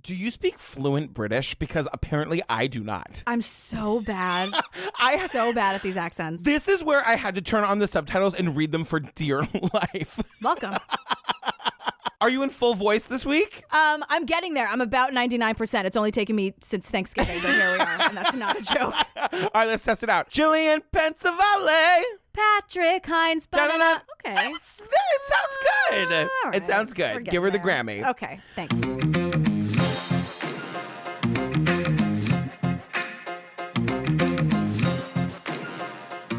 do you speak fluent British? Because apparently I do not. I'm so bad. So bad at these accents. This is where I had to turn on the subtitles and read them for dear life. Welcome. Are you in full voice this week? I'm getting there. I'm about 99%. It's only taken me since Thanksgiving, but here we are, and that's not a joke. All right, let's test it out. Jillian Pensavalli. Patrick Hines. Da-da-da. Okay. It sounds good. All right. It sounds good. Give her the Grammy. Okay, thanks.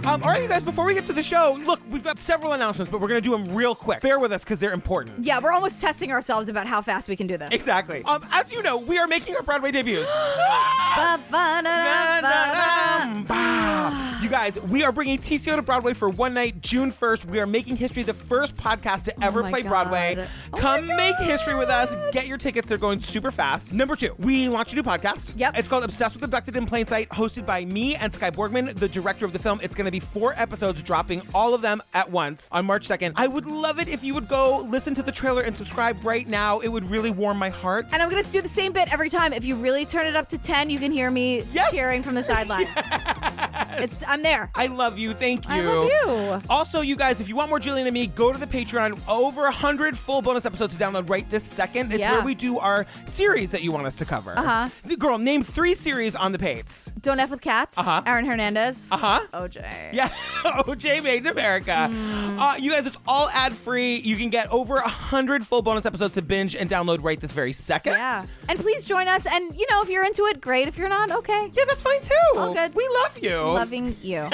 All right, you guys, before we get to the show, look, we've got several announcements, but we're going to do them real quick. Bear with us because they're important. Yeah, we're almost testing ourselves about how fast we can do this. Exactly. As you know, we are making our Broadway debuts. You guys, we are bringing TCO to Broadway for one night, June 1st. We are making history, the first podcast to ever play Broadway. Come make history with us. Get your tickets. They're going super fast. Number 2, we launched a new podcast. Yep. It's called Obsessed with Abducted in Plain Sight, hosted by me and Sky Borgman, the director of the film. It's going to be 4 episodes, dropping all of them at once on March 2nd. I would love it if you would go listen to the trailer and subscribe right now. It would really warm my heart. And I'm going to do the same bit every time. If you really turn it up to 10, you can hear me cheering from the sidelines. I'm there. I love you. Thank you. I love you. Also, you guys, if you want more Jillian and me, go to the Patreon. Over 100 full bonus episodes to download right this second. It's where we do our series that you want us to cover. Girl, name 3 series on the Pates. Don't F with Cats. Aaron Hernandez. OJ. Yeah, OJ Made in America. You guys, it's all ad-free. You can get over 100 full bonus episodes to binge and download right this very second. Yeah. And please join us. And, you know, if you're into it, great. If you're not, okay. Yeah, that's fine too. All good. We love you. Loving you.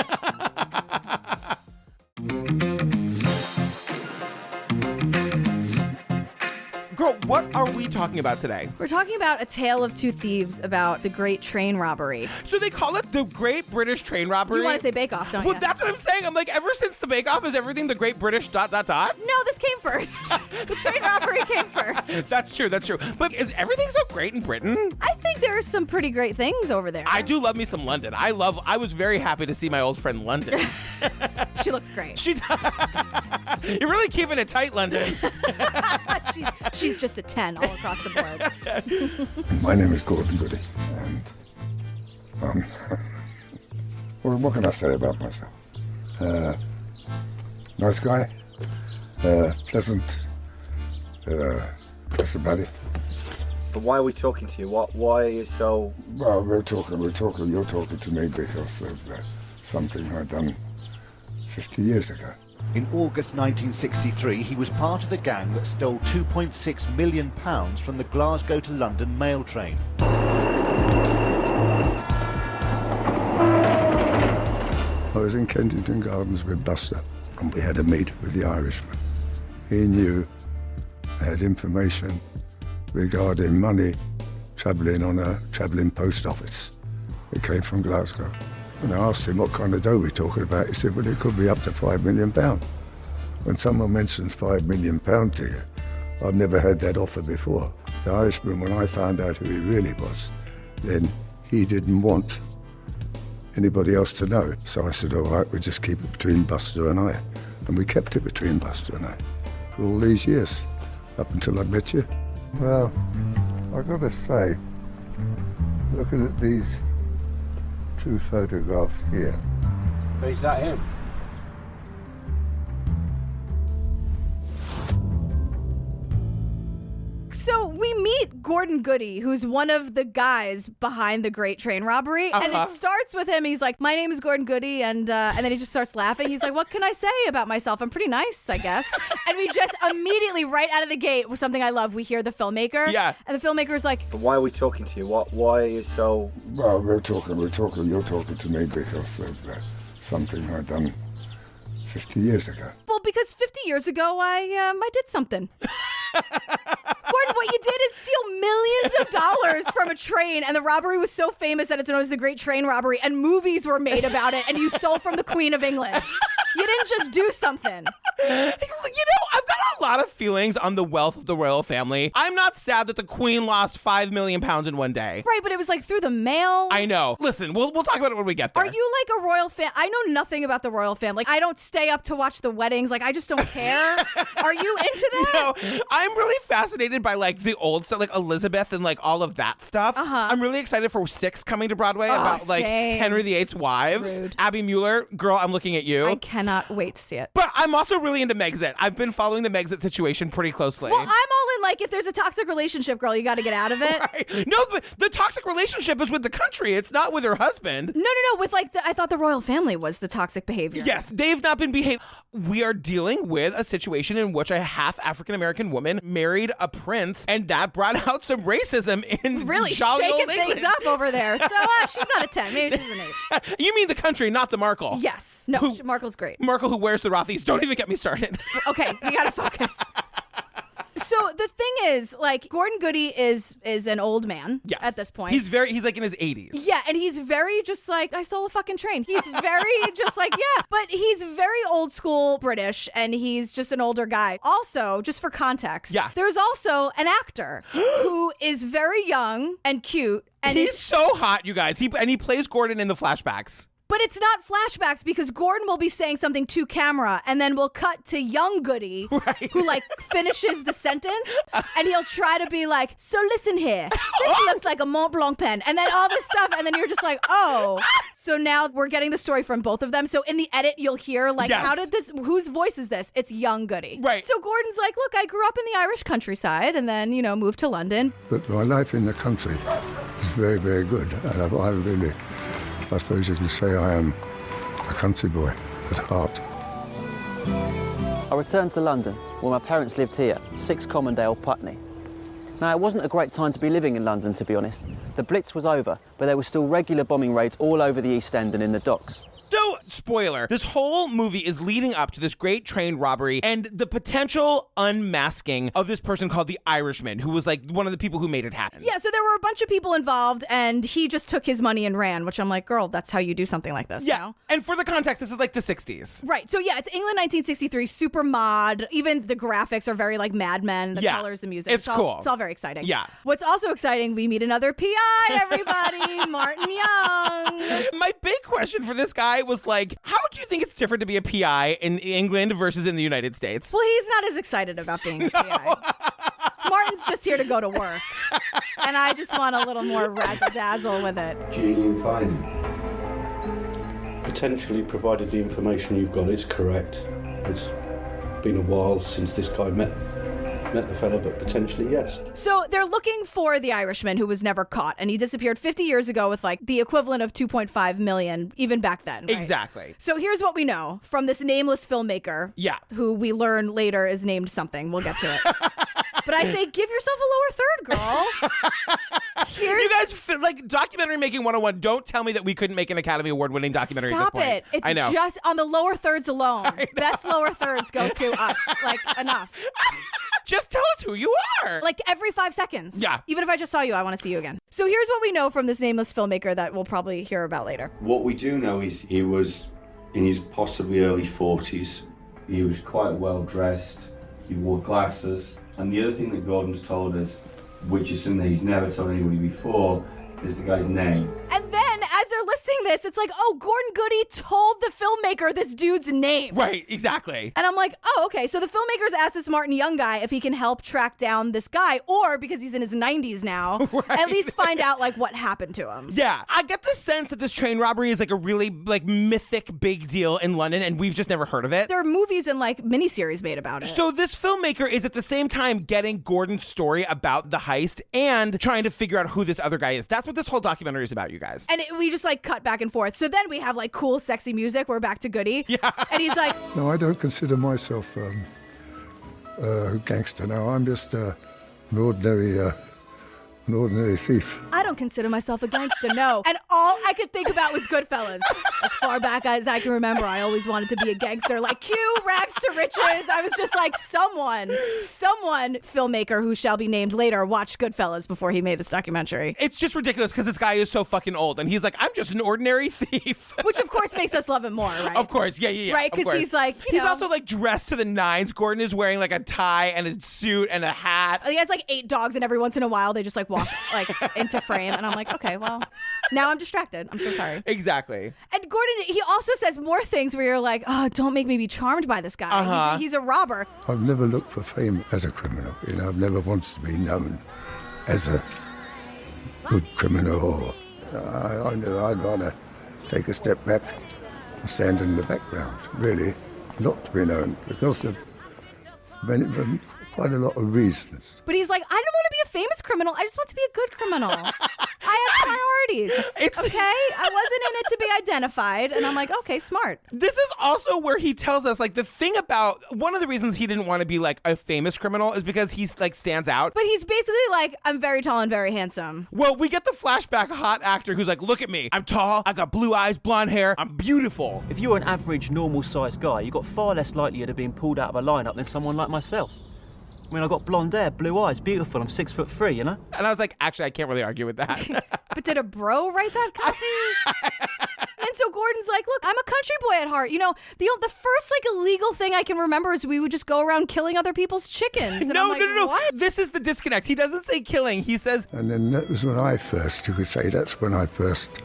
Girl, what are we talking about today? We're talking about A Tale of Two Thieves about the Great Train Robbery. So they call it the Great British Train Robbery? You want to say Bake Off, don't you? Well, that's what I'm saying. I'm like, ever since the Bake Off, is everything the Great British ... No, this came first. The train robbery came first. That's true. But is everything so great in Britain? I think there are some pretty great things over there. I do love me some London. I was very happy to see my old friend London. She looks great. You're really keeping it tight, London. She's just a 10 all across the board. My name is Gordon Goody, and well, what can I say about myself? Nice guy, pleasant, that's about it. But why are we talking to you? Why are you so... Well, you're talking to me because of something I'd done 50 years ago. In August 1963, he was part of the gang that stole £2.6 million from the Glasgow to London mail train. I was in Kensington Gardens with Buster, and we had a meet with the Irishman. He knew, had information regarding money travelling on a travelling post office. It came from Glasgow. And I asked him what kind of dough we're talking about. He said, well, it could be up to £5 million. When someone mentions £5 million to you, I've never had that offer before. The Irishman, when I found out who he really was, then he didn't want anybody else to know. So I said, all right, we'll just keep it between Buster and I. And we kept it between Buster and I for all these years, up until I met you. Well, I've got to say, looking at these 2 photographs here. Is that him? So we meet Gordon Goody, who's one of the guys behind the Great Train Robbery. And it starts with him. He's like, my name is Gordon Goody. And then he just starts laughing. He's like, what can I say about myself? I'm pretty nice, I guess. And we just immediately, right out of the gate, with something I love, we hear the filmmaker. Yeah. And the filmmaker is like, But why are we talking to you? Why are you so... Well, you're talking to me because of something I'd done 50 years ago. well, because 50 years ago, I did something. Gordon, what you did is steal millions of dollars from a train, and the robbery was so famous that it's known as the Great Train Robbery, and movies were made about it, and you stole from the Queen of England. You didn't just do something. You know, I've got a a lot of feelings on the wealth of the royal family. I'm not sad that the queen lost 5 million pounds in one day. Right, but it was like through the mail. I know. Listen, we'll talk about it when we get there. Are you like a royal fan? I know nothing about the royal family. Like, I don't stay up to watch the weddings. Like, I just don't care. Are you into that? No, I'm really fascinated by like the old stuff, like Elizabeth and like all of that stuff. I'm really excited for 6 coming to Broadway about like Henry VIII's wives. Rude. Abby Mueller, girl, I'm looking at you. I cannot wait to see it. But I'm also really into Megxit. I've been following the Megxit situation pretty closely. Well, I'm all in, like, if there's a toxic relationship, girl, you got to get out of it. Right. No, but the toxic relationship is with the country. It's not with her husband. No. With like, I thought the royal family was the toxic behavior. Yes, they've not been behaving. We are dealing with a situation in which a half African-American woman married a prince, and that brought out some racism in Really jolly shaking old England. things up over there. So she's not a 10. Maybe she's an 8. You mean the country, not the Markle. Yes. No, Markle's great. Markle who wears the Rothies. Don't even get me started. Okay, we got to focus. So the thing is, like, Gordon Goody is an old man at this point. He's like in his 80s. Yeah, and he's very just like, I stole a fucking train. He's very just like, yeah, but he's very old school British, and he's just an older guy. Also, just for context, there's also an actor who is very young and cute. And he's so hot, you guys. He plays Gordon in the flashbacks. But it's not flashbacks because Gordon will be saying something to camera and then we'll cut to young Goody who like finishes the sentence and he'll try to be like, so listen here, this looks like a Mont Blanc pen and then all this stuff and then you're just like, oh. So now we're getting the story from both of them. So in the edit, you'll hear like, whose voice is this? It's young Goody. Right. So Gordon's like, look, I grew up in the Irish countryside and then, moved to London. But my life in the country is very, very good. And I suppose you can say I am a country boy at heart. I returned to London, where my parents lived here, 6 Commondale, Putney. Now, it wasn't a great time to be living in London, to be honest. The Blitz was over, but there were still regular bombing raids all over the East End and in the docks. So, spoiler, this whole movie is leading up to this great train robbery and the potential unmasking of this person called the Irishman, who was like one of the people who made it happen. Yeah, so there were a bunch of people involved and he just took his money and ran, which I'm like, girl, that's how you do something like this. Yeah, and for the context, this is like the 60s. Right, so yeah, it's England 1963, super mod. Even the graphics are very like Mad Men, the colors, the music. It's cool. It's all very exciting. Yeah. What's also exciting, we meet another PI, everybody, Martin Young. My big question for this guy was like, how do you think it's different to be a PI in England versus in the United States? Well, he's not as excited about being a PI. Martin's just here to go to work. And I just want a little more razzle-dazzle with it. Do you find him? Potentially, provided the information you've got is correct. It's been a while since this guy met the fella, but potentially, yes. So they're looking for the Irishman who was never caught, and he disappeared 50 years ago with like the equivalent of 2.5 million even back then. Right? Exactly. So here's what we know from this nameless filmmaker. Yeah. Who we learn later is named something. We'll get to it. But I say, give yourself a lower third, girl. You guys, like, documentary making 101, don't tell me that we couldn't make an Academy Award winning documentary Stop at this point. it. It's I know. just on the lower thirds alone. Best lower thirds go to us. Like, enough. Just tell us who you are. Like every 5 seconds. Yeah. Even if I just saw you, I want to see you again. So here's what we know from this nameless filmmaker that we'll probably hear about later. What we do know is he was in his possibly early 40s. He was quite well dressed. He wore glasses. And the other thing that Gordon's told us, which is something that he's never told anybody before, is the guy's name. And then, as they're listing this, it's like, oh, Gordon Goody told the filmmaker this dude's name. Right, exactly. And I'm like, oh, okay. So the filmmakers asked this Martin Young guy if he can help track down this guy, or because he's in his 90s now, at least find out like what happened to him. Yeah, I get the sense that this train robbery is like a really like mythic big deal in London, and we've just never heard of it. There are movies and like miniseries made about it. So this filmmaker is at the same time getting Gordon's story about the heist and trying to figure out who this other guy is. That's what this whole documentary is about, you guys. And we just like cut back and forth. So then we have like cool, sexy music. We're back to Goody. Yeah. And he's like, No, I don't consider myself a gangster now. I'm just an ordinary thief. I don't don't consider myself a gangster, no. And all I could think about was Goodfellas. As far back as I can remember, I always wanted to be a gangster. Like Q, rags to riches. I was just like, someone, filmmaker who shall be named later, watched Goodfellas before he made this documentary. It's just ridiculous because this guy is so fucking old, and he's like, I'm just an ordinary thief. Which, of course, makes us love him more, right? Of course, yeah. Right, because he's like, he's also like dressed to the nines. Gordon is wearing like a tie and a suit and a hat. He has like 8 dogs, and every once in a while they just like walk like into frame, and I'm like, okay, well, now I'm distracted. I'm so sorry. Exactly. And Gordon, he also says more things where you're like, oh, don't make me be charmed by this guy. He's a robber. I've never looked for fame as a criminal. I've never wanted to be known as a good criminal. I knew I'd rather take a step back and stand in the background, really, not to be known, because of quite a lot of reasons. But he's like, I don't want to be a famous criminal. I just want to be a good criminal. I have priorities. Okay? I wasn't in it to be identified. And I'm like, okay, smart. This is also where he tells us, like, the thing about one of the reasons he didn't want to be like a famous criminal is because he's like stands out. But he's basically like, I'm very tall and very handsome. Well, we get the flashback hot actor who's like, look at me. I'm tall. I got blue eyes, blonde hair. I'm beautiful. If you're an average, normal-sized guy, you've got far less likelihood of being pulled out of a lineup than someone like myself. I mean, I've got blonde hair, blue eyes, beautiful. I'm 6'3", you know? And I was like, actually, I can't really argue with that. But did a bro write that copy? And so Gordon's like, look, I'm a country boy at heart. The first like illegal thing I can remember is we would just go around killing other people's chickens. And No. What? This is the disconnect. He doesn't say killing. He says... And then that was when you could say that's when I first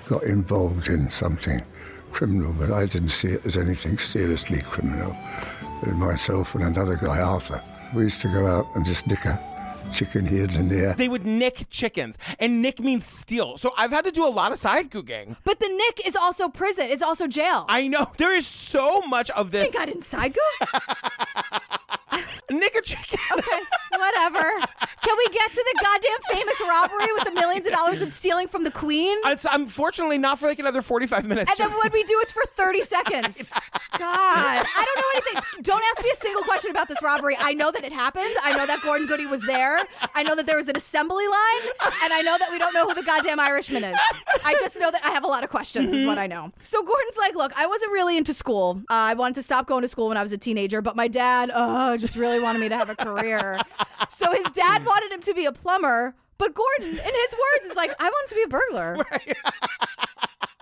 got involved in something criminal, but I didn't see it as anything seriously criminal. Myself and another guy, Arthur, we used to go out and just nick a chicken here and there. They would nick chickens, and nick means steal. So I've had to do a lot of side googling. But the nick is also prison. It's also jail. I know. There is so much of this. You think I didn't side goog? Nick a chicken. Okay, whatever. Can we get to the goddamn famous robbery with the millions of dollars it's stealing from the Queen? It's unfortunately not for like another 45 minutes. And then when we do, it's for 30 seconds. God, I don't know anything. Don't ask me a single question about this robbery. I know that it happened. I know that Gordon Goody was there. I know that there was an assembly line. And I know that we don't know who the goddamn Irishman is. I just know that I have a lot of questions is what I know. So Gordon's like, look, I wasn't really into school. I wanted to stop going to school when I was a teenager, but my dad just really wanted me to have a career. So his dad wanted him to be a plumber, but Gordon, in his words, is like, I want to be a burglar. Right.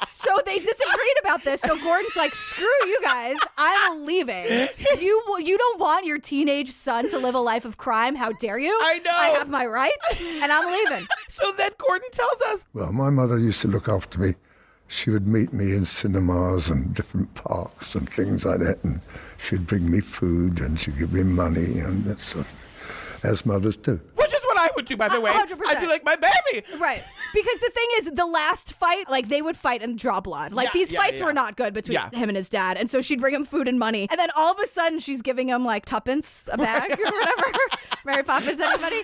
So they disagreed about this. So Gordon's like, screw you guys. I'm leaving. You don't want your teenage son to live a life of crime. How dare you? I know. I have my rights, and I'm leaving. So then Gordon tells us. Well, my mother used to look after me. She would meet me in cinemas and different parks and things like that, and she'd bring me food and she'd give me money and that sort of thing, as mothers do. Which is what I would do, by the way. 100%. I'd be like, my baby. Right. Because the thing is, the last fight, like, they would fight and draw blood. Like, these fights were not good between him and his dad. And so she'd bring him food and money. And then all of a sudden, she's giving him, like, tuppence a bag or whatever. Mary Poppins, anybody?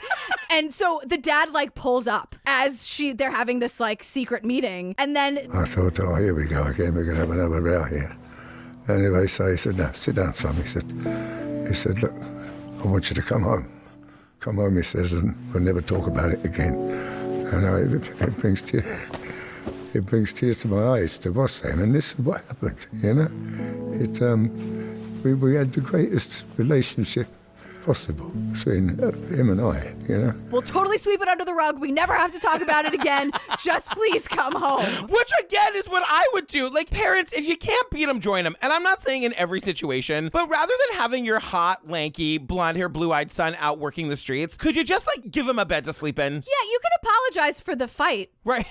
And so the dad, like, pulls up as they're having this, like, secret meeting. And then... I thought, oh, here we go again. We're going to have another row here. Anyway, so he said, no, sit down, son. He said, look, I want you to come home. Come home, he says, and we'll never talk about it again. And it brings tears to my eyes to watch them. And this is what happened, you know. We had the greatest relationship possible between him and I, you know. We'll totally sweep it under the rug. We never have to talk about it again. Just please come home. Which, again, is what I would do. Like, parents, if you can't beat them, join them. And I'm not saying in every situation, but rather than having your hot, lanky, blonde hair, blue-eyed son out working the streets, could you just, like, give him a bed to sleep in? Yeah, you can apologize for the fight. Right.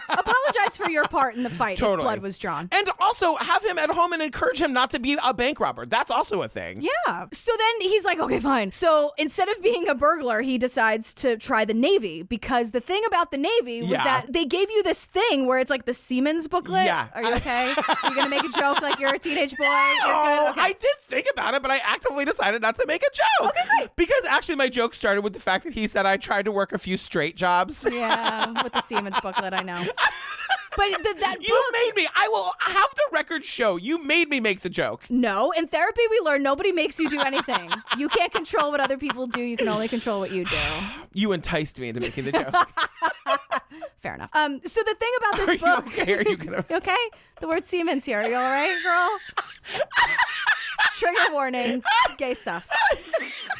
Apologize for your part in the fight Totally. if blood was drawn. And also have him at home and encourage him not to be a bank robber. That's also a thing. Yeah. So then he's like, okay, fine. So instead of being a burglar, he decides to try the Navy, because the thing about the Navy was that they gave you this thing where it's like the Seaman's booklet. Yeah. Are you okay? You're going to make a joke like you're a teenage boy? You're Oh, good? Okay. I did think about it, but I actively decided not to make a joke. Okay, great. Because actually my joke started with the fact that he said I tried to work a few straight jobs. Yeah, with the Seaman's booklet, I know. But that You book... made me. I will have the record show. You made me make the joke. No, in therapy we learn nobody makes you do anything. You can't control what other people do. You can only control what you do. You enticed me into making the joke. Fair enough. So the thing about this book. Okay? Are you gonna? You okay? The word semen's here. Are you all right, girl? Trigger warning. Gay stuff.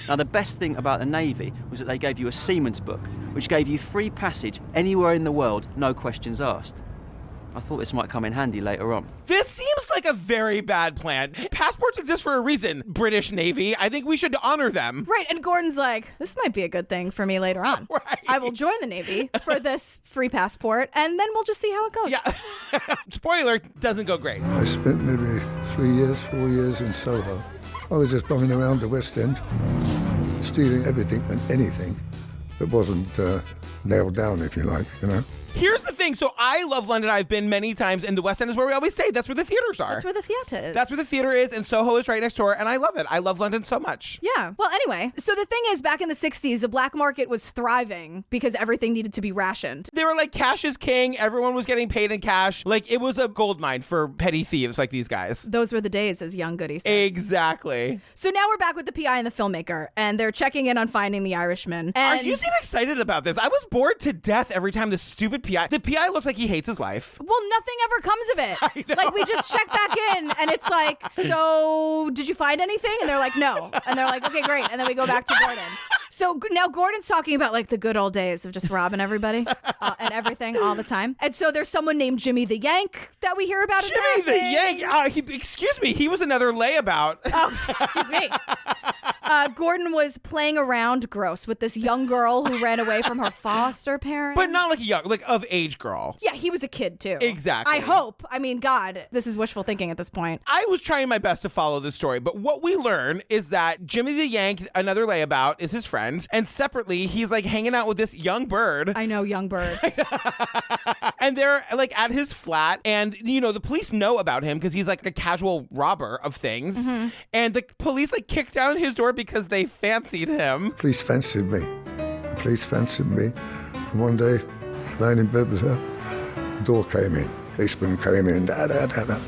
Now, the best thing about the Navy was that they gave you a seaman's book, which gave you free passage anywhere in the world, no questions asked. I thought this might come in handy later on. This seems like a very bad plan. Passports exist for a reason, British Navy. I think we should honor them. Right, and Gordon's like, this might be a good thing for me later on. Right. I will join the Navy for this free passport, and then we'll just see how it goes. Yeah. Spoiler, doesn't go great. I spent maybe 3 years, 4 years in Soho. I was just bumming around the West End, stealing everything and anything that wasn't nailed down, if you like, you know. Here's the thing. So I love London. I've been many times, and the West End is where we always stay. That's where the theaters are. That's where the theater is. That's where the theater is, and Soho is right next door, and I love it. I love London so much. Yeah. Well, anyway, so the thing is, back in the 60s, the black market was thriving because everything needed to be rationed. They were like, cash is king. Everyone was getting paid in cash. Like, it was a gold mine for petty thieves like these guys. Those were the days, as young Goody says. Exactly. So now we're back with the PI and the filmmaker, and they're checking in on finding the Irishman. And You seem excited about this. I was bored to death every time the stupid PI... The PI looks like he hates his life. well, nothing ever comes of it. I know. Like, we just check back in, and it's like, so did you find anything? And they're like, no. And they're like, okay, great. And then we go back to Gordon. So now Gordon's talking about like the good old days of just robbing everybody and everything all the time. And so there's someone named Jimmy the Yank that we hear about. Jimmy the Yank? Excuse me, he was another layabout. Oh, excuse me. Gordon was playing around gross with this young girl who ran away from her foster parents. But not like a young, like of age girl. Yeah, he was a kid too. Exactly. I hope. I mean, God, this is wishful thinking at this point. I was trying my best to follow this story, but what we learn is that Jimmy the Yank, another layabout, is his friend. And separately, he's like hanging out with this young bird. I know, young bird. And they're like at his flat, and you know the police know about him because he's like a casual robber of things. Mm-hmm. And the police like kicked down his door because they fancied him. Police fancied me. The police fancied me. And one day, lying in bed with her, door came in. Policeman came in, da da da da.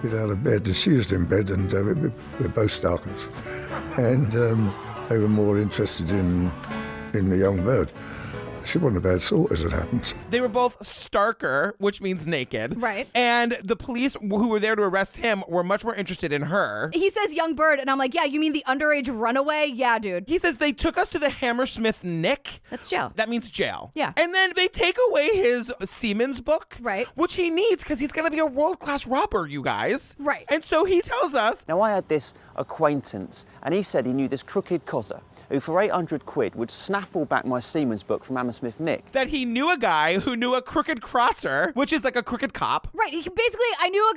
Get out of bed, and she was in bed, and we're both stalkers. And they were more interested in the young bird. She wasn't a bad sort, as it happens. They were both starker, which means naked. Right. And the police who were there to arrest him were much more interested in her. He says young bird, and I'm like, yeah, you mean the underage runaway? Yeah, dude. He says they took us to the Hammersmith Nick. That's jail. That means jail. Yeah. And then they take away his seaman's book. Right. Which he needs because he's going to be a world-class robber, you guys. Right. And so he tells us... Now, I had this acquaintance, and he said he knew this crooked cozzer who for 800 quid would snaffle back my seaman's book from Hammersmith Nick. That he knew a guy who knew a crooked crosser, which is like a crooked cop. Right. Basically, I knew a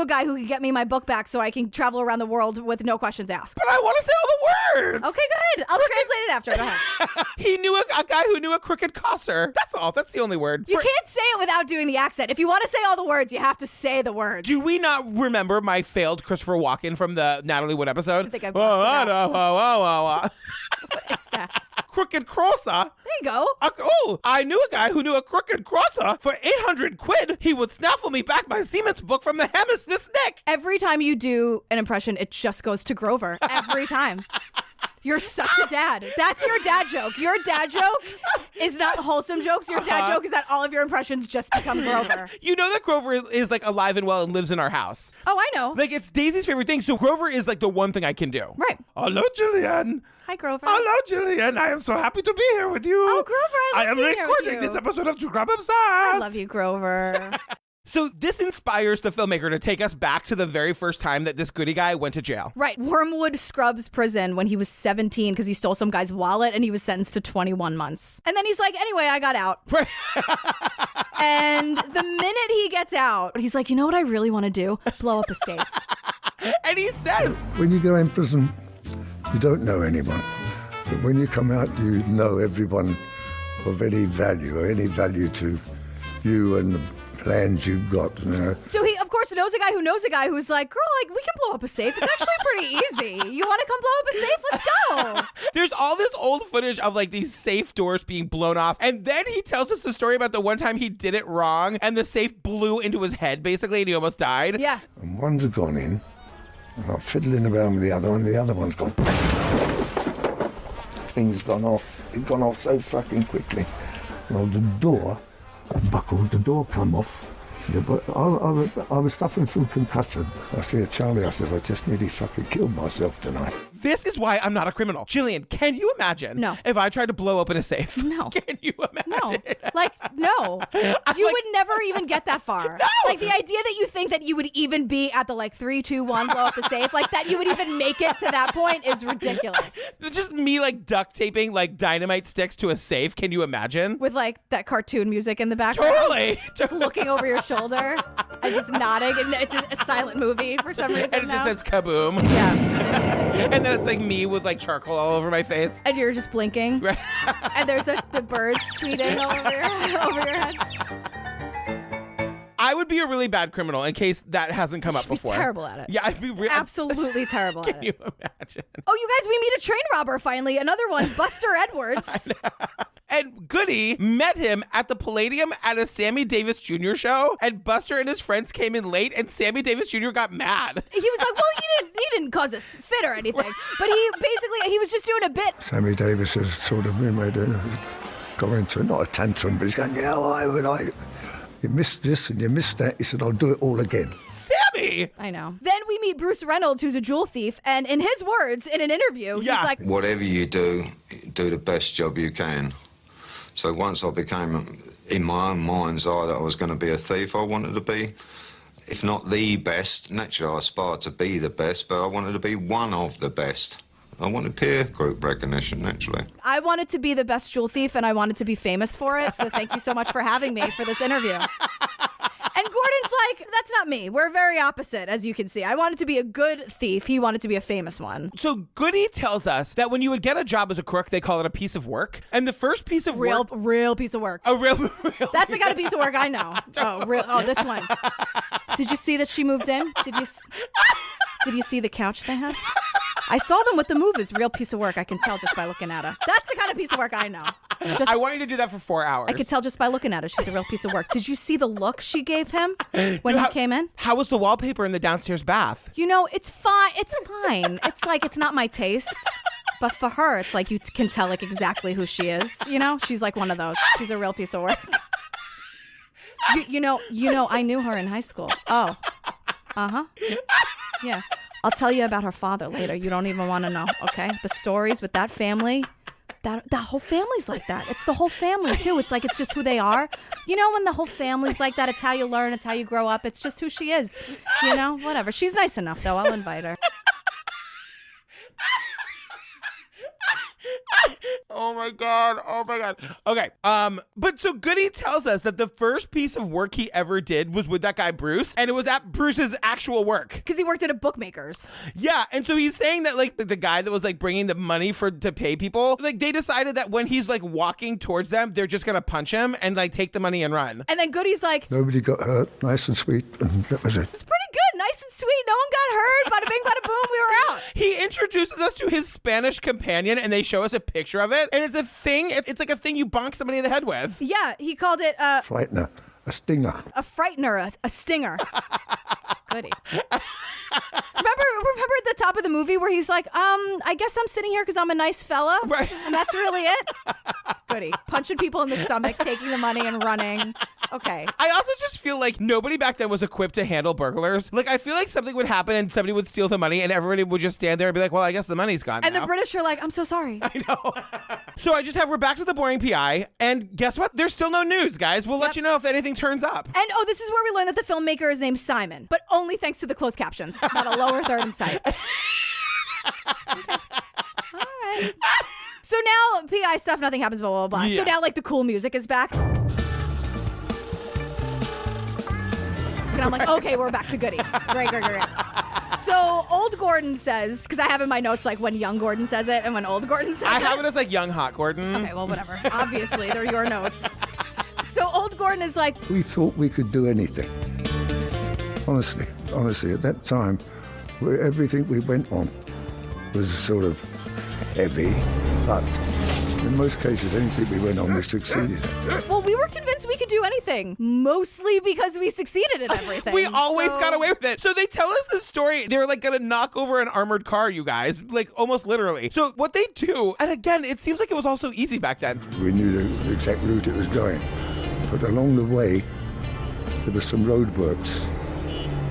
guy who could get me my book back so I can travel around the world with no questions asked. But I want to say all the words. Okay, good. I'll translate it after. Go ahead. He knew a guy who knew a crooked crosser. That's all. That's the only word. You can't say it without doing the accent. If you want to say all the words, you have to say the words. Do we not remember my failed Christopher Walken from the Natalie Wood episode? I think I've blocked it out. What is that? Crooked crosser. There you go. I knew a guy who knew a crooked crosser. For 800 quid, he would snaffle me back my seaman's book from the Hammersmith Nick. Every time you do an impression, it just goes to Grover. Every time. You're such a dad. That's your dad joke. Your dad joke is not wholesome jokes. Your dad joke is that all of your impressions just become Grover. You know that Grover is like alive and well and lives in our house. Oh, I know. Like it's Daisy's favorite thing. So Grover is like the one thing I can do. Right. Hello, Jillian. Hi, Grover. Hello, Jillian. I am so happy to be here with you. Oh, Grover, I love being here with recording you. this episode of True Crime Obsessed. I love you, Grover. So this inspires the filmmaker to take us back to the very first time that this goody guy went to jail. Right. Wormwood Scrubs prison when he was 17 because he stole some guy's wallet and he was sentenced to 21 months. And then he's like, anyway, I got out. Right. And the minute he gets out, he's like, you know what I really want to do? Blow up a safe. And he says, When you go in prison, you don't know anyone. But when you come out, you know everyone of any value or any value to you and the plans you've got, you know. So he, of course, knows a guy who knows a guy who's like, girl, like, we can blow up a safe. It's actually pretty easy. You want to come blow up a safe? Let's go. there's all this old footage of like these safe doors being blown off. And then he tells us the story about the one time he did it wrong and the safe blew into his head basically and he almost died. Yeah. And one's gone in, and I'm fiddling around with the other one, the other one's gone. Thing's gone off. It's gone off so fucking quickly. Well, the door buckled, the door come off. Yeah, but I was suffering from concussion. I said to Charlie, I said, I just nearly fucking killed myself tonight. This is why I'm not a criminal. Jillian, can you imagine No. if I tried to blow open a safe? No. Can you imagine? No. No. You would never even get that far. No. Like, the idea that you think that you would even be at the, 3, 2, 1, blow up the safe, that you would even make it to that point is ridiculous. Just me, duct taping, dynamite sticks to a safe. Can you imagine? With, that cartoon music in the background. Totally. Just looking over your shoulder and just nodding. And it's a silent movie for some reason. And it just says kaboom. Yeah. And then it's me with charcoal all over my face. And you're just blinking. And there's the birds tweeting over your head. I would be a really bad criminal in case that hasn't come up before. Terrible at it. Yeah, I'd be absolutely terrible at it. Can you imagine? Oh, you guys, we meet a train robber finally. Another one, Buster Edwards. And Goody met him at the Palladium at a Sammy Davis Jr. show, and Buster and his friends came in late, and Sammy Davis Jr. got mad. He was like, well, he didn't cause a fit or anything, but he was just doing a bit. Sammy Davis has sort of got into not a tantrum, but he's going, yeah, why would I? You missed this and you missed that. He said, I'll do it all again. Sammy! I know. Then we meet Bruce Reynolds, who's a jewel thief, and in his words, in an interview, he's like, whatever you do the best job you can. So once I became, in my own mind's eye, that I was going to be a thief, I wanted to be, if not the best, naturally I aspired to be the best, but I wanted to be one of the best. I wanted peer group recognition, naturally. I wanted to be the best jewel thief, and I wanted to be famous for it, so thank you so much for having me for this interview. And Gordon's like, that's not me. We're very opposite, as you can see. I wanted to be a good thief. He wanted to be a famous one. So Goody tells us that when you would get a job as a crook, they call it a piece of work. And the first piece of work... Real piece of work. A real That's the kind of piece of work I know. Oh, this one. Did you see that she moved in? Did you see the couch they had? I saw them with the movies. Real piece of work. I can tell just by looking at her. That's the kind of piece of work I know. I want you to do that for 4 hours. I could tell just by looking at her. She's a real piece of work. Did you see the look she gave him when he came in? How was the wallpaper in the downstairs bath? It's fine. It's fine. It's not my taste. But for her, it's you can tell exactly who she is. She's one of those. She's a real piece of work. You know, I knew her in high school. Oh. Uh-huh. Yeah. I'll tell you about her father later. You don't even want to know, okay? The stories with that family, that whole family's like that. It's the whole family, too. It's it's just who they are. When the whole family's like that, it's how you learn, it's how you grow up. It's just who she is. Whatever. She's nice enough, though. I'll invite her. Oh my God. Okay. But so Goody tells us that the first piece of work he ever did was with that guy Bruce, and it was at Bruce's actual work. Because he worked at a bookmaker's. Yeah, and so he's saying that the guy that was bringing the money to pay people, they decided that when he's walking towards them, they're just gonna punch him and take the money and run. And then Goody's like, nobody got hurt, nice and sweet, and that was it. It's pretty good, nice and sweet. No one got hurt. Bada bing, bada boom, we were out. He introduces us to his Spanish companion, and they show us a picture of it, and it's a thing. It's a thing you bonk somebody in the head with. Yeah, he called it frightener, a stinger. A frightener, a stinger. Goody. Remember at the top of the movie where he's like, I guess I'm sitting here because I'm a nice fella, right? And that's really it. Goody. Punching people in the stomach, taking the money and running. Okay. I also just feel like nobody back then was equipped to handle burglars. I feel like something would happen and somebody would steal the money and everybody would just stand there and be like, well, I guess the money's gone and now. The British are like, I'm so sorry. I know. So we're back to the boring PI, and guess what? There's still no news, guys. We'll let you know if anything turns up. And this is where we learn that the filmmaker is named Simon, but only thanks to the closed captions, not a lower third in sight. Okay. All right. So now PI stuff, nothing happens, blah, blah, blah. Yeah. So now the cool music is back. And I'm like, okay, we're back to Goody. Great. So old Gordon says, because I have in my notes when young Gordon says it and when old Gordon says it. I have it as young hot Gordon. Okay, well, whatever. Obviously, they're your notes. So old Gordon is like, we thought we could do anything. Honestly, at that time, everything we went on was sort of heavy, but in most cases, anything we went on, we succeeded at. Well, we were convinced we could do anything, mostly because we succeeded at everything. We always got away with it. So they tell us this story. They're gonna knock over an armored car, you guys, almost literally. So what they do, and again, it seems like it was also easy back then. We knew the exact route it was going. But along the way, there were some roadworks.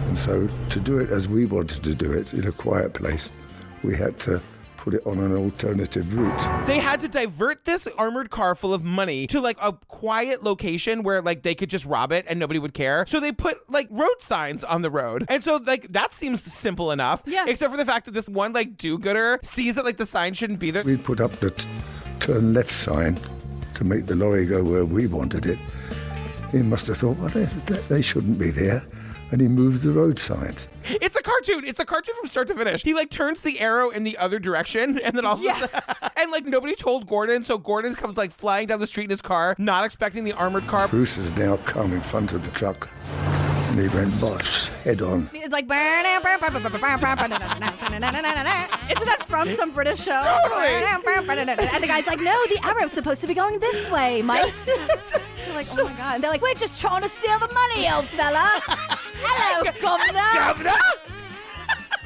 And so to do it as we wanted to do it, in a quiet place, we had to put it on an alternative route. They had to divert this armored car full of money to like a quiet location where like they could just rob it and nobody would care. So they put like road signs on the road. And so like that seems simple enough. Yeah. Except for the fact that this one like do-gooder sees that like the sign shouldn't be there. We'd put up the turn left sign to make the lorry go where we wanted it. He must have thought, well, they shouldn't be there. And he moved the road signs. It's a cartoon. It's a cartoon from start to finish. He like turns the arrow in the other direction and then all of a sudden, and like nobody told Gordon. So Gordon comes like flying down the street in his car, not expecting the armored car. Bruce has now come in front of the truck and he went bosh, head on. It's like, isn't that from some British show? Totally. And the guy's like, no, the arrow's supposed to be going this way, mates. They're like, oh my God. And they're like, we're just trying to steal the money, old fella. Hello, governor.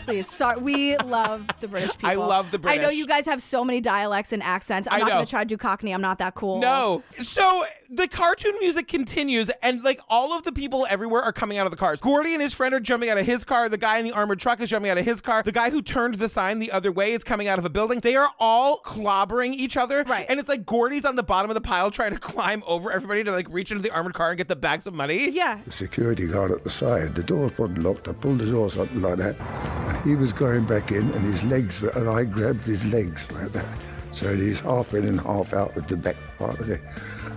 Please, sorry. We love the British people. I love the British. I know you guys have so many dialects and accents. I'm not going to try to do Cockney. I'm not that cool. No. So the cartoon music continues, and like all of the people everywhere are coming out of the cars. Gordy and his friend are jumping out of his car. The guy in the armored truck is jumping out of his car. The guy who turned the sign the other way is coming out of a building. They are all clobbering each other. Right. And it's like Gordy's on the bottom of the pile trying to climb over everybody to like reach into the armored car and get the bags of money. Yeah. The security guard at the side, the doors wasn't locked. I pulled the doors up like that. And he was going back in and his legs were, and I grabbed his legs like that. So he's half in and half out with the back part of it.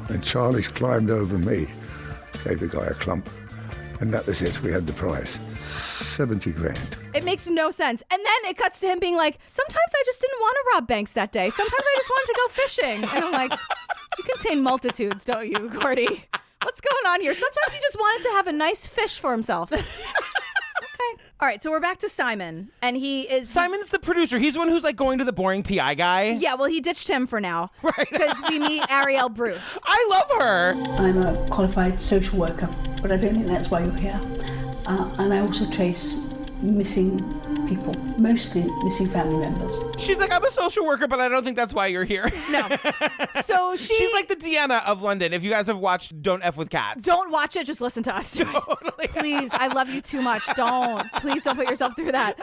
And Charlie's climbed over me, gave the guy a clump. And that was it, we had the prize. 70 grand. It makes no sense. And then it cuts to him being like, sometimes I just didn't want to rob banks that day. Sometimes I just wanted to go fishing. And I'm like, you contain multitudes, don't you, Gordy? What's going on here? Sometimes he just wanted to have a nice fish for himself. Okay. All right, so we're back to Simon. And Simon's the producer. He's the one who's like going to the boring PI guy. Yeah, well, he ditched him for now. Right. Because we meet Ariel Bruce. I love her. I'm a qualified social worker, but I don't think that's why you're here. And I also trace missing people, mostly missing family members. She's like, I'm a social worker, but I don't think that's why you're here. No. So she's like the Deanna of London. If you guys have watched Don't F with Cats. Don't watch it, just listen to us. Totally. Please, I love you too much. Please don't put yourself through that.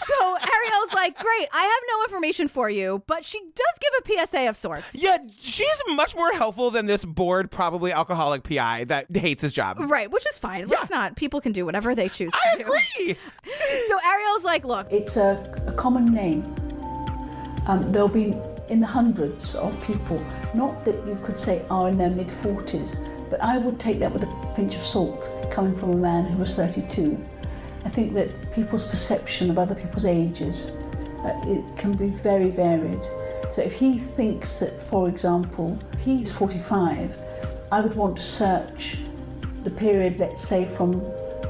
So Ariel's like, great, I have no information for you, but she does give a PSA of sorts. Yeah, she's much more helpful than this bored, probably alcoholic PI that hates his job. Right, which is fine. Let's not. People can do whatever they choose to do. I agree. So Ariel's like, look. It's a common name. There'll be in the hundreds of people, not that you could say are in their mid-40s, but I would take that with a pinch of salt, coming from a man who was 32. I think that people's perception of other people's ages, it can be very varied. So if he thinks that, for example, he's 45, I would want to search the period, let's say, from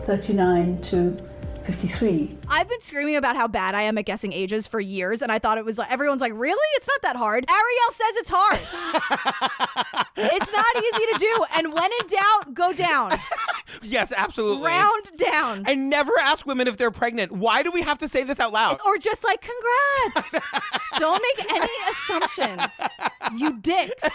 39 to 53. I've been screaming about how bad I am at guessing ages for years, and I thought it was like, everyone's like, really? It's not that hard. Ariel says it's hard. It's not easy to do, and when in doubt, go down. Yes, absolutely. Round down. And never ask women if they're pregnant. Why do we have to say this out loud? Or just like, congrats. Don't make any assumptions, you dicks.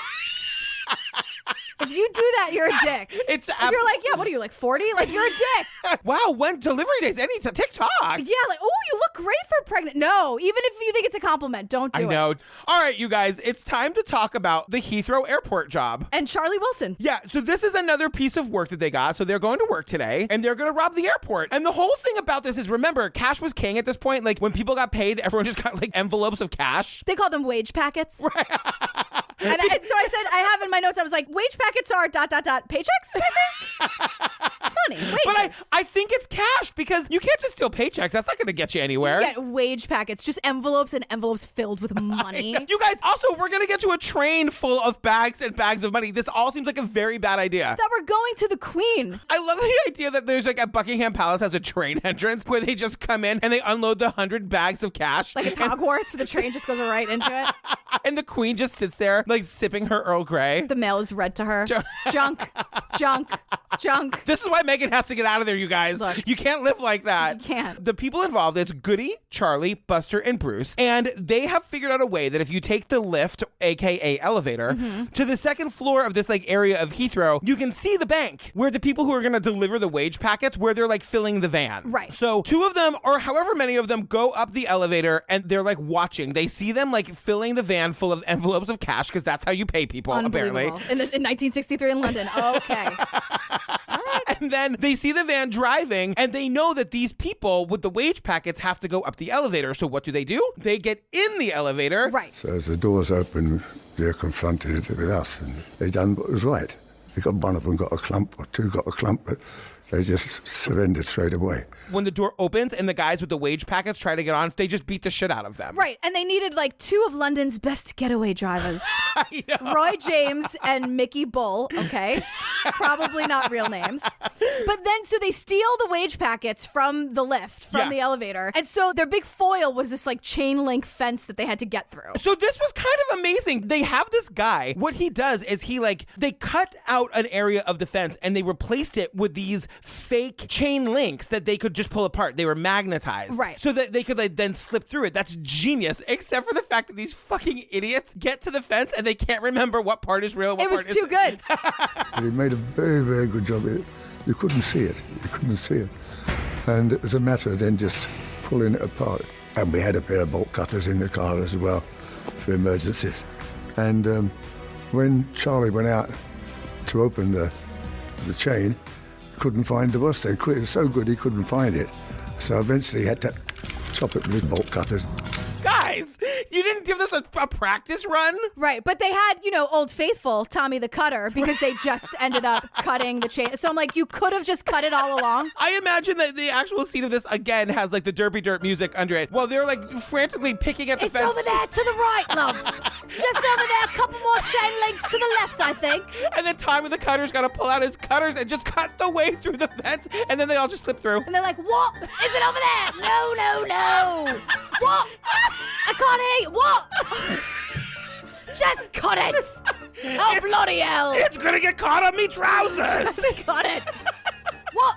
If you do that, you're a dick. If you're like, yeah, what are you, like 40? Like, you're a dick. Wow, when delivery days, anytime. TikTok. Yeah, like, oh, you look great for pregnant. No, even if you think it's a compliment, don't do it. I know. All right, you guys, it's time to talk about the Heathrow Airport job. And Charlie Wilson. Yeah, so this is another piece of work that they got. So they're going to work today, and they're going to rob the airport. And the whole thing about this is, remember, cash was king at this point. Like, when people got paid, everyone just got, like, envelopes of cash. They call them wage packets. Right. So I said, I have in my notes, I was like, wage packets are ... paychecks, I think? It's funny. Wages. But I think it's cash because you can't just steal paychecks. That's not going to get you anywhere. You get wage packets, just envelopes and envelopes filled with money. You guys, also, we're going to get to a train full of bags and bags of money. This all seems like a very bad idea. That we're going to the Queen. I love the idea that there's like at Buckingham Palace has a train entrance where they just come in and they unload the 100 bags of cash. Like it's Hogwarts, the train just goes right into it. And the Queen just sits there like sipping her Earl Grey. The mail is read to her. Junk. Junk. This is why Megan has to get out of there, you guys. Look. You can't live like that. You can't. The people involved, it's Goody, Charlie, Buster, and Bruce. And they have figured out a way that if you take the lift, aka elevator, to the second floor of this like area of Heathrow, you can see the bank where the people who are going to deliver the wage packets, where they're like filling the van. Right. So 2 of them, or however many of them, go up the elevator and they're like watching. They see them like filling the van full of envelopes of cash, because that's how you pay people, apparently. In 1963 in London. Okay. And then they see the van driving, and they know that these people with the wage packets have to go up the elevator. So what do? They get in the elevator. Right. So as the doors open, they're confronted with us, and they done what was right. One of them got a clump, or 2 got a clump, but they just surrendered straight away. When the door opens and the guys with the wage packets try to get on, they just beat the shit out of them. Right. And they needed like 2 of London's best getaway drivers. I know. Roy James and Mickey Bull. Okay. Probably not real names. But then, so they steal the wage packets from the lift, from the elevator. And so their big foil was this like chain link fence that they had to get through. So this was kind of amazing. They have this guy. What he does is they cut out an area of the fence and they replaced it with these fake chain links that they could just pull apart. They were magnetized. Right. So that they could like then slip through it. That's genius. Except for the fact that these fucking idiots get to the fence and they can't remember what part is real, what part isn't. It was too good. He made a very, very good job of it. You couldn't see it. You couldn't see it. And it was a matter of then just pulling it apart. And we had a pair of bolt cutters in the car as well for emergencies. And when Charlie went out to open the chain, couldn't find the bus. It was so good he couldn't find it. So eventually he had to chop it with bolt cutters. Guys, you didn't give this a practice run? Right. But they had, Old Faithful, Tommy the Cutter, because they just ended up cutting the chain. So I'm like, you could have just cut it all along. I imagine that the actual scene of this, again, has like the derpy dirt music under it, while they're like frantically picking at the fence. It's over there to the right, love. Just over there, a couple more chain links to the left, I think. And then Tommy the Cutter's got to pull out his cutters and just cut the way through the fence, and then they all just slip through. And they're like, what? Is it over there? No. What? I can't hear you. What? Just cut it. Oh, bloody hell. It's gonna get caught on me trousers. Just cut it. What?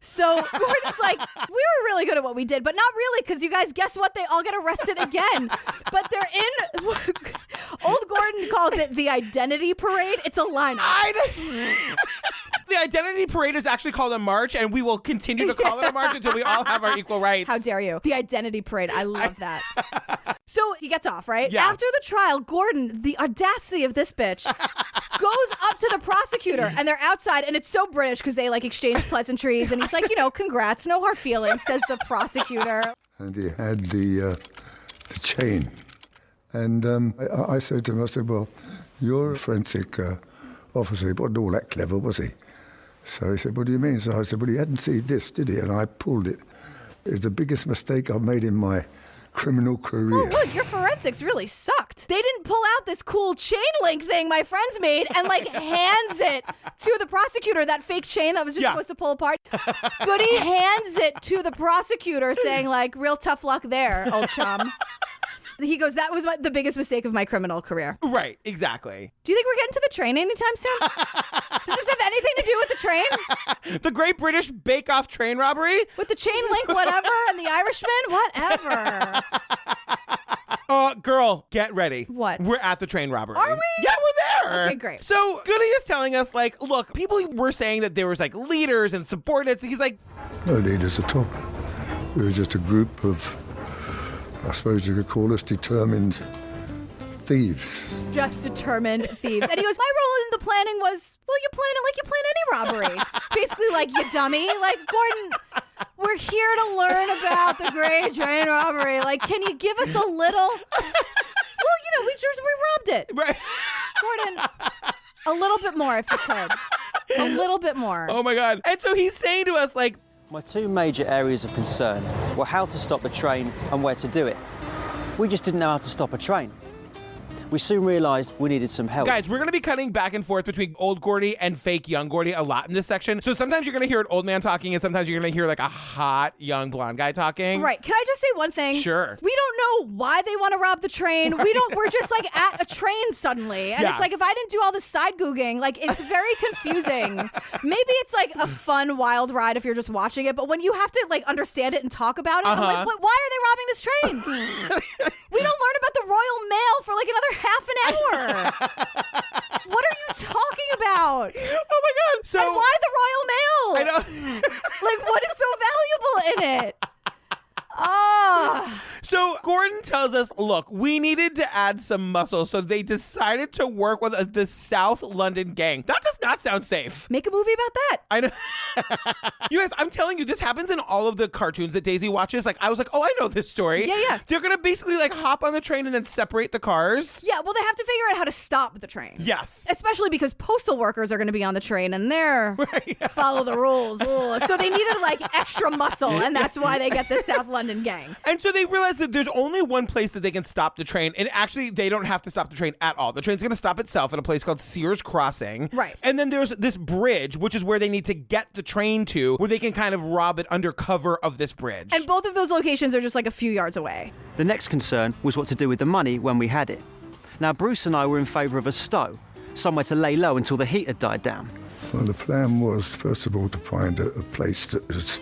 So Gordon's like, we were really good at what we did, but not really, because you guys, guess what? They all get arrested again. But they're in, old Gordon calls it the identity parade. It's a lineup. The identity parade is actually called a march, and we will continue to call it a march until we all have our equal rights. How dare you? The identity parade. I love that. So he gets off, right? Yeah. After the trial, Gordon, the audacity of this bitch, goes up to the prosecutor, and they're outside, and it's so British because they like exchange pleasantries, and he's like, congrats, no hard feelings, says the prosecutor. And he had the chain. And I said to him, I said, well, you're a forensic officer. He wasn't all that clever, was he? So he said, what do you mean? So I said, well, he hadn't seen this, did he? And I pulled it. It was the biggest mistake I've made in my criminal career. Oh, look, your forensics really sucked. They didn't pull out this cool chain link thing my friends made and hands it to the prosecutor, that fake chain that was just supposed to pull apart. Goody hands it to the prosecutor saying real tough luck there, old chum. He goes, that was the biggest mistake of my criminal career. Right, exactly. Do you think we're getting to the train anytime soon? Does this have anything to do with the train? The Great British Bake Off train robbery? With the chain link, whatever, and the Irishman, whatever. Girl, get ready. What? We're at the train robbery. Are we? Yeah, we're there. Okay, great. So Goody is telling us, look, people were saying that there was leaders and subordinates. He's like, no leaders at all. We were just a group of, I suppose you could call us, determined thieves. Just determined thieves. And he goes, my role in the planning was, well, you plan it like you plan any robbery. Basically, you dummy. Gordon, we're here to learn about the Great Train Robbery. Can you give us a little? Well, we robbed it. Right. Gordon, a little bit more if you could. A little bit more. Oh my God. And so he's saying to us, My 2 major areas of concern were how to stop a train and where to do it. We just didn't know how to stop a train. We soon realised we needed some help. Guys, we're going to be cutting back and forth between old Gordy and fake young Gordy a lot in this section. So sometimes you're going to hear an old man talking and sometimes you're going to hear like a hot young blonde guy talking. Right. Can I just say one thing? Sure. We don't know why they want to rob the train. We're just like at a train suddenly. And it's like, if I didn't do all this side googling, like it's very confusing. Maybe it's like a fun, wild ride if you're just watching it. But when you have to like understand it and talk about it, I'm like, why are they robbing this train? We don't learn about the Royal Mail for like another half an hour. What are you talking about? Oh my God. So, and why the Royal Mail? I know. Like, what is so valuable in it? So Gordon tells us, look, we needed to add some muscle, so they decided to work with the South London gang. That does not sound safe. Make a movie about that. I know. You guys, I'm telling you, this happens in all of the cartoons that Daisy watches. Like, I was like, oh, I know this story. Yeah. They're going to basically like hop on the train and then separate the cars. Yeah, well, they have to figure out how to stop the train. Yes. Especially because postal workers are going to be on the train and they're follow the rules. Ooh. So they needed like extra muscle, and that's why they get the South London gang. And so they realize that there's only one place that they can stop the train. And actually, they don't have to stop the train at all. The train's going to stop itself at a place called Sears Crossing. Right. And then there's this bridge, which is where they need to get the train to, where they can kind of rob it under cover of this bridge. And both of those locations are just like a few yards away. The next concern was what to do with the money when we had it. Now, Bruce and I were in favour of a stow, somewhere to lay low until the heat had died down. Well, the plan was, first of all, to find a place that was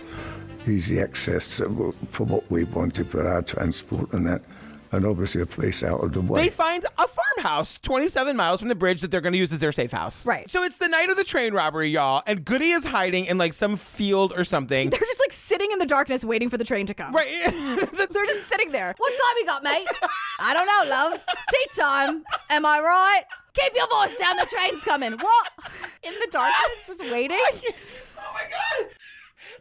easy access for what we wanted for our transport and that, and obviously a place out of the way. They find a farmhouse 27 miles from the bridge that they're going to use as their safe house. Right. So it's the night of the train robbery, y'all, and Goody is hiding in like some field or something. They're just like sitting in the darkness waiting for the train to come. Right. They're just sitting there. What time you got, mate? I don't know, love. Tea time. Am I right? Keep your voice down, the train's coming. What? In the darkness, just waiting? Oh my God.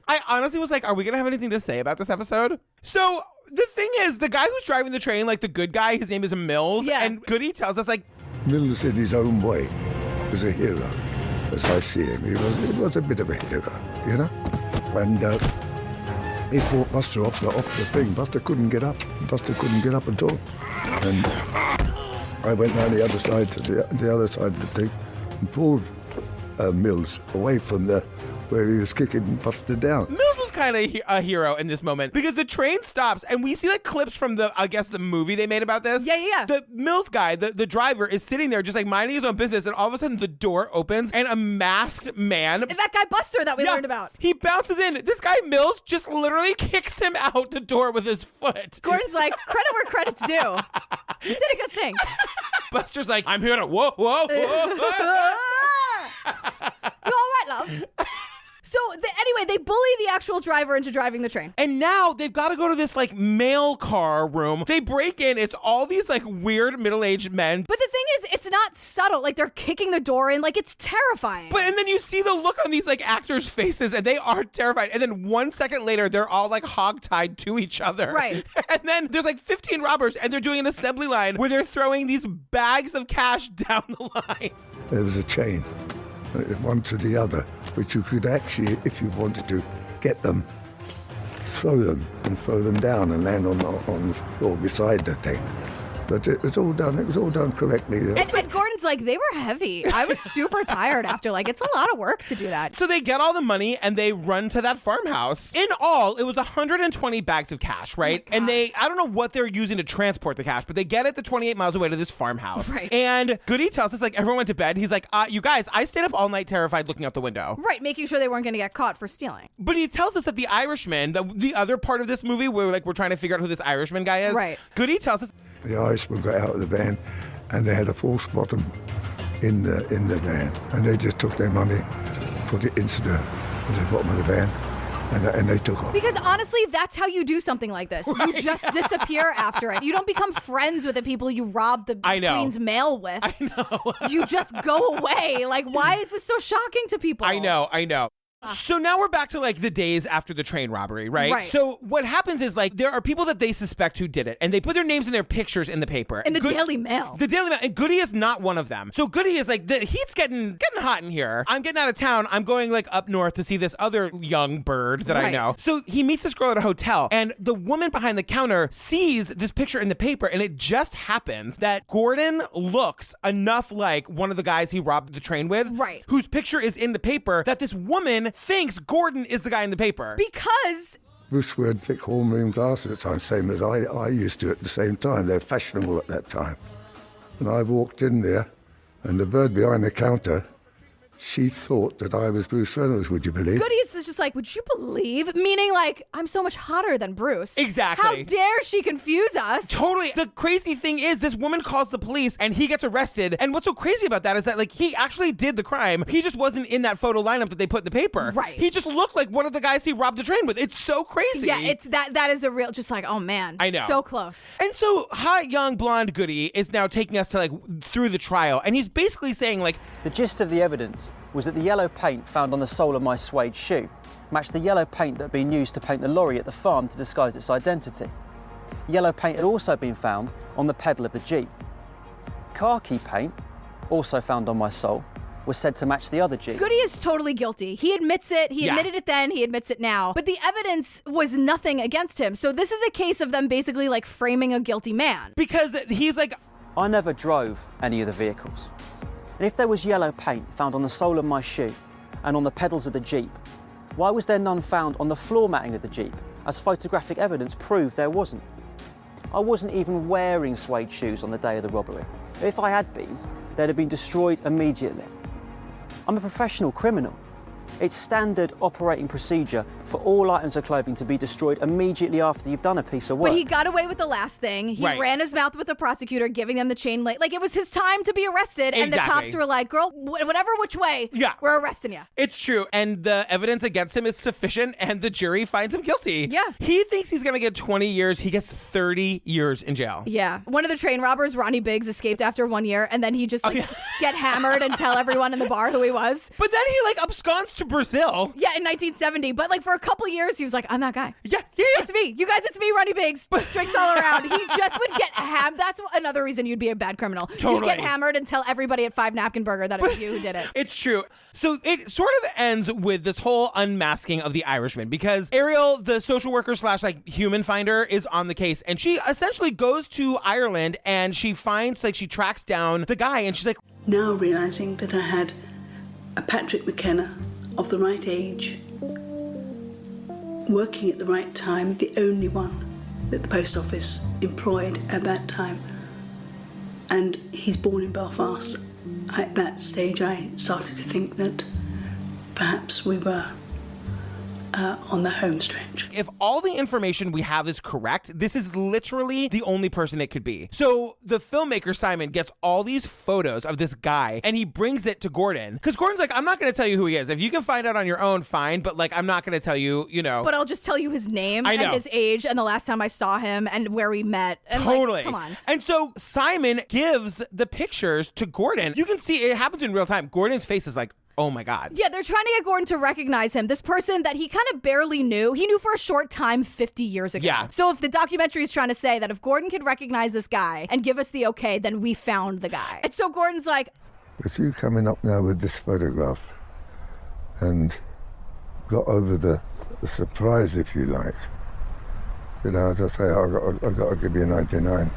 I honestly was like, are we going to have anything to say about this episode? So the thing is, the guy who's driving the train, like the good guy, his name is Mills. Yeah. And Goody tells us, like, Mills, in his own way, was a hero, as I see him. He was a bit of a hero, you know? And he fought Buster off the thing. Buster couldn't get up. Buster couldn't get up at all. And I went down the other side to the other side of the thing and pulled Mills away from where he was kicking Buster down. Mills was kind of a hero in this moment because the train stops and we see like clips from the movie they made about this. Yeah. The Mills guy, the driver, is sitting there just like minding his own business, and all of a sudden the door opens and a masked man. And that guy Buster that we learned about. He bounces in. This guy Mills just literally kicks him out the door with his foot. Gordon's like, credit where credit's due. He did a good thing. Buster's like, I'm here to whoa. You all right, love? So anyway, they bully the actual driver into driving the train. And now they've got to go to this like mail car room. They break in. It's all these like weird middle-aged men. But the thing is, it's not subtle. Like they're kicking the door in. Like it's terrifying. And then you see the look on these like actors' faces, and they are terrified. And then 1 second later, they're all like hog-tied to each other. Right. And then there's like 15 robbers, and they're doing an assembly line where they're throwing these bags of cash down the line. There was a chain, one to the other, which you could actually, if you wanted to, get them, throw them down and land on the floor beside the thing. But it was all done correctly. And Gordon's like, they were heavy. I was super tired after. Like, it's a lot of work to do that. So they get all the money and they run to that farmhouse. In all, it was 120 bags of cash, right? Oh, and I don't know what they're using to transport the cash, but they get it the 28 miles away to this farmhouse. Right. And Goody tells us, like, everyone went to bed. He's like, you guys, I stayed up all night terrified looking out the window. Right, making sure they weren't going to get caught for stealing. But he tells us that the Irishman, the other part of this movie where like we're trying to figure out who this Irishman guy is. Right. Goody tells us, The Irishman got out of the van, and they had a false bottom in the van, and they just took their money, put it into the bottom of the van, and they took off. Because honestly, that's how you do something like this. Right. You just disappear after it. You don't become friends with the people you robbed the Queen's mail with. I know. You just go away. Like, why is this so shocking to people? I know. So now we're back to like the days after the train robbery, right? Right. So what happens is like there are people that they suspect who did it, and they put their names and their pictures in the paper. In the Daily Mail. The Daily Mail. And Goody is not one of them. So Goody is like, the heat's getting hot in here. I'm getting out of town. I'm going like up north to see this other young bird that I know. So he meets this girl at a hotel, and the woman behind the counter sees this picture in the paper, and it just happens that Gordon looks enough like one of the guys he robbed the train with, whose picture is in the paper, that this woman thinks Gordon is the guy in the paper. Because Bruce wearing thick horn rim glasses at the time, same as I used to at the same time. They're fashionable at that time. And I walked in there, and the bird behind the counter, she thought that I was Bruce Reynolds, would you believe? Goody's is just like, would you believe? Meaning like, I'm so much hotter than Bruce. Exactly. How dare she confuse us? Totally. The crazy thing is this woman calls the police and he gets arrested. And what's so crazy about that is that like he actually did the crime. He just wasn't in that photo lineup that they put in the paper. Right. He just looked like one of the guys he robbed the train with. It's so crazy. Yeah, it's that is a real, just like, oh man. I know. So close. And so hot young blonde Goody is now taking us to like through the trial. And he's basically saying like, the gist of the evidence was that the yellow paint found on the sole of my suede shoe matched the yellow paint that had been used to paint the lorry at the farm to disguise its identity. Yellow paint had also been found on the pedal of the Jeep. Khaki paint, also found on my sole, was said to match the other Jeep. Goody is totally guilty. He admits it. He admitted it then. He admits it now. But the evidence was nothing against him. So this is a case of them basically like framing a guilty man. Because he's like, I never drove any of the vehicles. And if there was yellow paint found on the sole of my shoe and on the pedals of the Jeep, why was there none found on the floor matting of the Jeep, as photographic evidence proved there wasn't? I wasn't even wearing suede shoes on the day of the robbery. If I had been, they'd have been destroyed immediately. I'm a professional criminal. It's standard operating procedure for all items of clothing to be destroyed immediately after you've done a piece of work. But he got away with the last thing. He ran his mouth with the prosecutor, giving them the chain link. Like, it was his time to be arrested. And the cops were like, girl, whatever which way, we're arresting you. It's true. And the evidence against him is sufficient, and the jury finds him guilty. Yeah. He thinks he's going to get 20 years. He gets 30 years in jail. Yeah. One of the train robbers, Ronnie Biggs, escaped after 1 year, and then he just get hammered and tell everyone in the bar who he was. But then he like absconds to Brazil. Yeah, in 1970. But like for a couple years, he was like, I'm that guy. Yeah. It's me. You guys, it's me, Ronnie Biggs. Drinks all around. He just would get hammered. That's another reason you'd be a bad criminal. Totally. You'd get hammered and tell everybody at 5 Napkin Burger that it was you who did it. It's true. So it sort of ends with this whole unmasking of the Irishman, because Ariel, the social worker / like human finder, is on the case, and she essentially goes to Ireland and she finds, like, she tracks down the guy, and she's like, now realising that I had a Patrick McKenna of the right age, working at the right time, the only one that the post office employed at that time. And he's born in Belfast. At that stage, I started to think that perhaps we were on the home stretch. if all the information we have is correct, this is literally the only person it could be. So the filmmaker, Simon, gets all these photos of this guy and he brings it to Gordon. Because Gordon's like, I'm not going to tell you who he is. If you can find out on your own, fine. But like, I'm not going to tell you, you know. But I'll just tell you his name and his age and the last time I saw him and where we met. And totally. Like, come on. And so Simon gives the pictures to Gordon. You can see it happens in real time. Gordon's face is like, oh my God. Yeah, they're trying to get Gordon to recognize him. This person that he kind of barely knew. He knew for a short time 50 years ago. Yeah. So if the documentary is trying to say that if Gordon could recognize this guy and give us the okay, then we found the guy. And so Gordon's like, but you coming up now with this photograph and got over the surprise, if you like. You know, as I say, I've got to give you 99.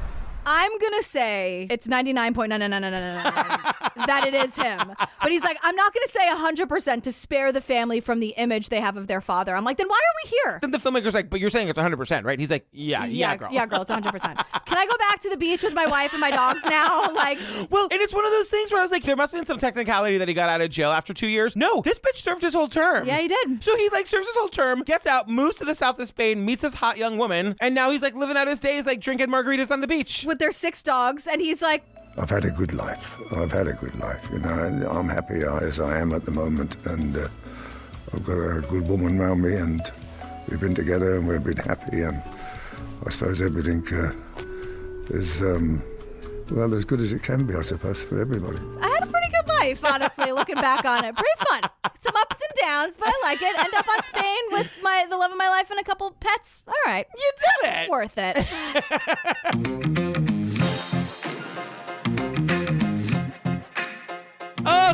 I'm going to say it's 99.99999 that it is him. But he's like, I'm not going to say 100% to spare the family from the image they have of their father. I'm like, then why are we here? Then the filmmaker's like, but you're saying it's 100%, right? He's like, yeah, girl. Yeah, girl, it's 100%. Can I go back to the beach with my wife and my dogs now? Like, well, and it's one of those things where I was like, there must have been some technicality that he got out of jail after 2 years. No, this bitch served his whole term. Yeah, he did. So he like serves his whole term, gets out, moves to the south of Spain, meets this hot young woman, and now he's like living out his days, like drinking margaritas on the beach. With their 6 dogs, and he's like, I've had a good life. You know, and I'm happy as I am at the moment, and I've got a good woman around me, and we've been together and we've been happy, and I suppose everything is, well, as good as it can be, I suppose, for everybody. I had a pretty good life, honestly, looking back on it. Pretty fun. Some ups and downs, but I like it. End up on Spain with the love of my life and a couple pets. All right. You did it. Worth it.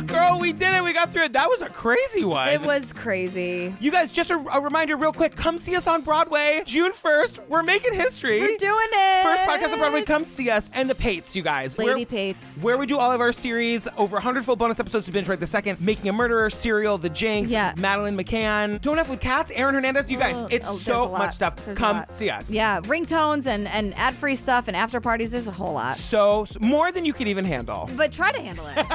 Girl, we did it. We got through it. That was a crazy one. It was crazy. You guys, just a reminder real quick, come see us on Broadway, June 1st. We're making history. We're doing it. First podcast on Broadway, come see us. And the Pates, you guys. Lady Pates. Where we do all of our series, over 100 full bonus episodes to binge right this second. Making a Murderer, Serial, The Jinx, Madeline McCann, Don't F with Cats, Aaron Hernandez. You guys, it's so much stuff. Come see us. Yeah, ringtones and ad-free stuff and after parties. There's a whole lot. So more than you could even handle. But try to handle it.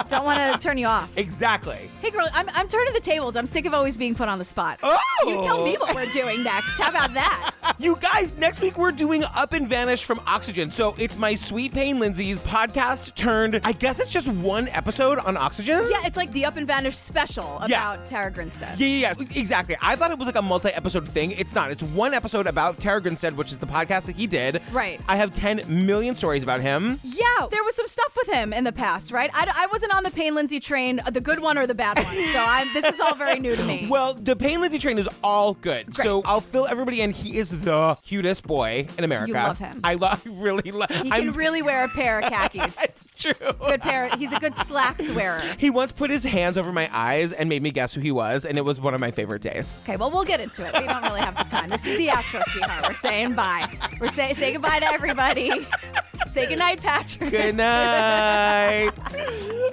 Don't want to turn you off. Exactly. Hey, girl, I'm turning the tables. I'm sick of always being put on the spot. Oh! You tell me what we're doing next. How about that? You guys, next week we're doing Up and Vanish from Oxygen. So it's my Sweet Pain Lindsay's podcast turned, I guess it's just one episode on Oxygen? Yeah, it's like the Up and Vanish special about Tara Grinstead. Yeah, exactly. I thought it was like a multi-episode thing. It's not. It's one episode about Tara Grinstead, which is the podcast that he did. Right. I have 10 million stories about him. Yeah, there was some stuff with him in the past, right? I wasn't on the Pain Lindsay train, the good one or the bad one. So this is all very new to me. Well, the Pain Lindsay train is all good. Great. So I'll fill everybody in. He is the cutest boy in America. You love him. I really love him. He can really wear a pair of khakis. It's true. Good pair. He's a good slacks wearer. He once put his hands over my eyes and made me guess who he was, and it was one of my favorite days. Okay, well, we'll get into it. We don't really have the time. This is the outro, sweetheart. We're saying bye. We're say goodbye to everybody. Say goodnight, Patrick. Good night.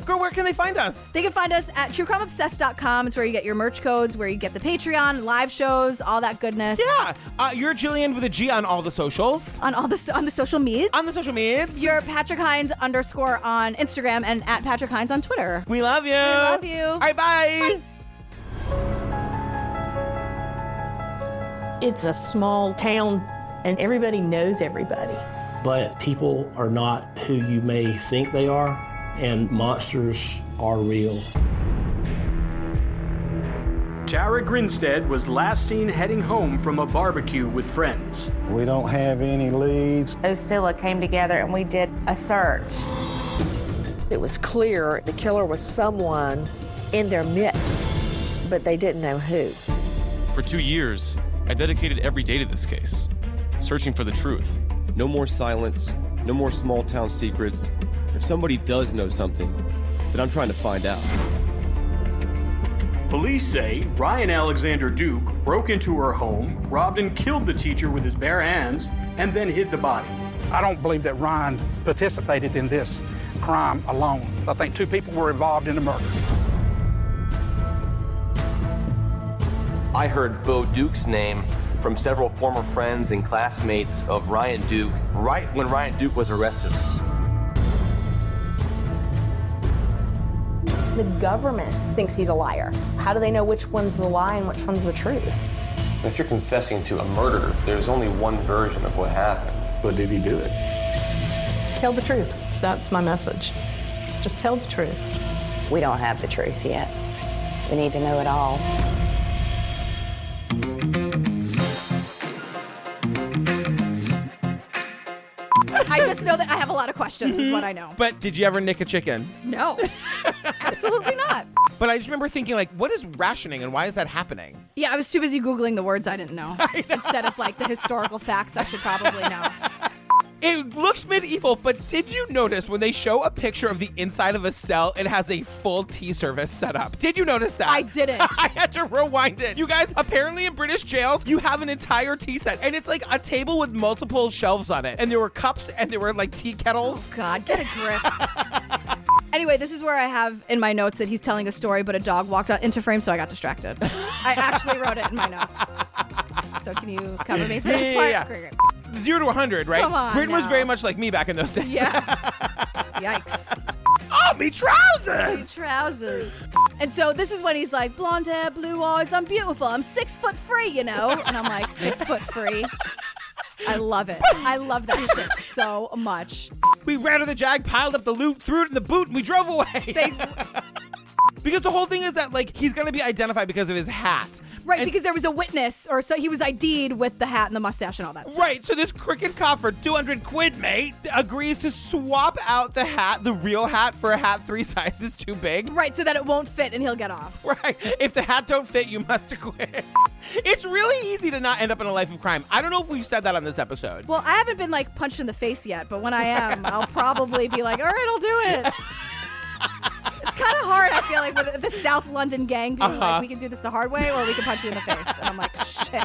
Girl, where can they find us? They can find us at truecrimeobsessed.com. It's where you get your merch codes, where you get the Patreon, live shows, all that goodness. Yeah. You're Jillian with a G on all the socials. On the social medias. On the social medias. You're Patrick Hines _ on Instagram and at Patrick Hines on Twitter. We love you. We love you. All right, bye. It's a small town and everybody knows everybody. But people are not who you may think they are, and monsters are real. Tara Grinstead was last seen heading home from a barbecue with friends. We don't have any leads. Osceola came together and we did a search. It was clear the killer was someone in their midst, but they didn't know who. For 2 years, I dedicated every day to this case, searching for the truth. No more silence, no more small town secrets. If somebody does know something, then I'm trying to find out. Police say Ryan Alexander Duke broke into her home, robbed and killed the teacher with his bare hands, and then hid the body. I don't believe that Ryan participated in this crime alone. I think 2 people were involved in the murder. I heard Bo Duke's name from several former friends and classmates of Ryan Duke right when Ryan Duke was arrested. The government thinks he's a liar. How do they know which one's the lie and which one's the truth? If you're confessing to a murder, there's only one version of what happened. But did he do it? Tell the truth. That's my message. Just tell the truth. We don't have the truth yet. We need to know it all. I just know that I have a lot of questions, is what I know. But did you ever nick a chicken? No, absolutely not. But I just remember thinking, like, what is rationing and why is that happening? Yeah, I was too busy Googling the words I didn't know instead of like the historical facts I should probably know. It looks medieval, but did you notice when they show a picture of the inside of a cell, it has a full tea service set up? Did you notice that? I didn't. I had to rewind it. You guys, apparently in British jails, you have an entire tea set, and it's like a table with multiple shelves on it, and there were cups, and there were like tea kettles. Oh God, get a grip. Anyway, this is where I have in my notes that he's telling a story, but a dog walked out into frame, so I got distracted. I actually wrote it in my notes. So can you cover me for this part? Yeah. Great. 0 to 100, right? Come on Britain was now. very much like me back in those days. Yeah. Yikes. Oh, me trousers! Me trousers. And so this is when he's like, blonde hair, blue eyes, I'm beautiful. I'm 6'3", you know? And I'm like, 6'3". I love it. I love that shit so much. We ran to the Jag, piled up the loot, threw it in the boot, and we drove away. Because the whole thing is that, like, he's going to be identified because of his hat. Right, because there was a witness, or so he was ID'd with the hat and the mustache and all that stuff. Right, so this crooked cop for 200 quid, mate, agrees to swap out the hat, the real hat, for a hat 3 sizes too big. Right, so that it won't fit and he'll get off. Right, if the hat don't fit, you must acquit. It's really easy to not end up in a life of crime. I don't know if we've said that on this episode. Well, I haven't been, like, punched in the face yet, but when I am, I'll probably be like, all right, I'll do it. It's kind of hard, I feel like, with the South London gang being like, we can do this the hard way or we can punch you in the face. And I'm like, shit.